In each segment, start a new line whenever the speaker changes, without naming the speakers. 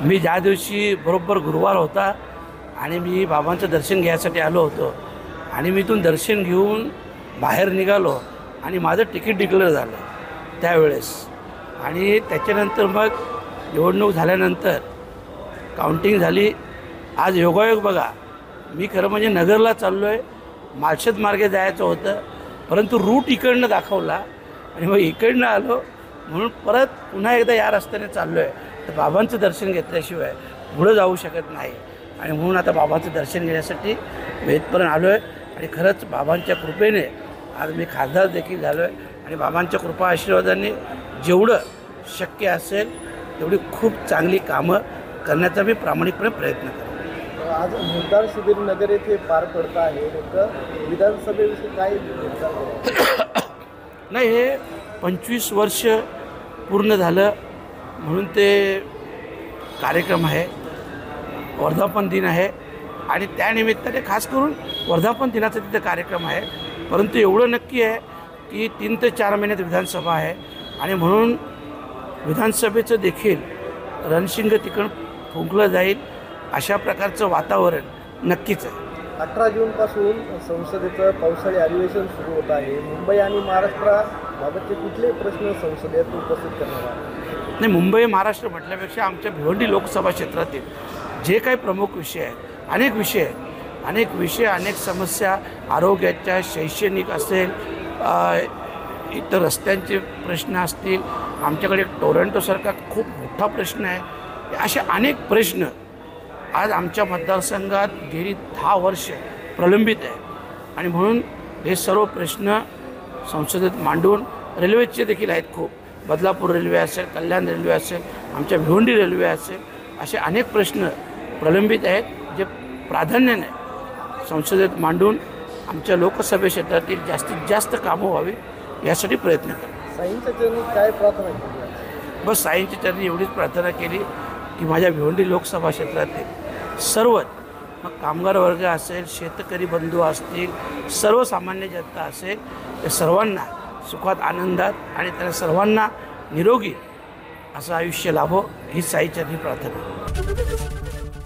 मी ज्या दिवशी बरोबर गुरुवार होता आणि मी बाबांचं दर्शन घ्यायसाठी आलो होतो आणि मी इथून दर्शन घेऊन बाहेर निघालो आणि माझं तिकीट डिक्लेअर झालं त्यावेळेस. आणि त्याच्यानंतर मग निवडणूक झाल्यानंतर काउंटिंग झाली. आज योगायोग बघा, मी खरं म्हणजे नगरला चाललो आहे, माळशेज मार्गे जायचं होतं, परंतु रूट इकडनं दाखवला आणि मग इकडनं आलो म्हणून परत पुन्हा एकदा या रस्त्याने चाललो आहे. तर बाबांचं दर्शन घेतल्याशिवाय पुढं जाऊ शकत नाही आणि म्हणून आता बाबांचं दर्शन घेण्यासाठी मी इथपर्यंत आलो आहे. आणि खरंच बाबांच्या कृपेने आज मी खासदार देखील झालो आहे आणि बाबांच्या कृपा आशीर्वादाने जेवढं शक्य असेल तेवढी खूप चांगली कामं करण्याचा मी प्रामाणिकपणे प्रयत्न करेन.
आज मतदार शिबिर नगर येथे पार पडत आहे. नेमकं विधानसभेविषयी काय निर्धार
नाही, हे 25 वर्ष पूर्ण झालं म्हणून ते कार्यक्रम आहे, वर्धापन दिन आहे आणि त्यानिमित्ताने खास करून वर्धापन दिनाचा तिथे कार्यक्रम आहे. परंतु एवढं नक्की आहे की 3 ते 4 महिन्यात विधानसभा आहे आणि म्हणून विधानसभेचं देखील रणशिंग तिकडं फुंकलं जाईल अशा प्रकारचं वातावरण नक्कीच आहे.
18 जूनपासून संसदेचं पावसाळी अधिवेशन सुरू होत आहे. मुंबई आणि महाराष्ट्राबाबतचे कुठले प्रश्न संसदेत उपस्थित करणार आहे?
नाही, मुंबई महाराष्ट्र म्हटल्यापेक्षा आमच्या भिवंडी लोकसभा क्षेत्रातील जे काही प्रमुख विषय आहेत, अनेक विषय अनेक समस्या, आरोग्याच्या, शैक्षणिक असेल, इतर रस्त्यांचे प्रश्न असतील, आमच्याकडे टोरंटोसारखा खूप मोठा प्रश्न आहे. असे अनेक प्रश्न आज आमच्या मतदारसंघात गेली 10 वर्ष प्रलंबित आहे आणि म्हणून हे सर्व प्रश्न संसदेत मांडून, रेल्वेचे देखील आहेत खूप, बदलापूर रेल्वे असेल, कल्याण रेल्वे असेल, आमच्या भिवंडी रेल्वे असेल, असे अनेक प्रश्न प्रलंबित आहेत जे प्राधान्याने संसदेत मांडून आमच्या लोकसभे क्षेत्रातील जास्तीत जास्त कामं व्हावी यासाठी प्रयत्न करा.
साईंच्या चरणी काय प्रार्थना केली?
बस साईंच्या चरणी एवढीच प्रार्थना केली की माझ्या भिवंडी लोकसभा क्षेत्रातील सर्वच, मग कामगार वर्ग असेल, शेतकरी बंधू असतील, सर्वसामान्य जनता असेल, त्या सर्वांना सुखात, आनंदात आणि त्यांना सर्वांना निरोगी असं आयुष्य लाभो ही साईचरणी प्रार्थना.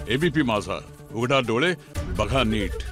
एबीपी माझा, उघडा डोळे बघा नीट.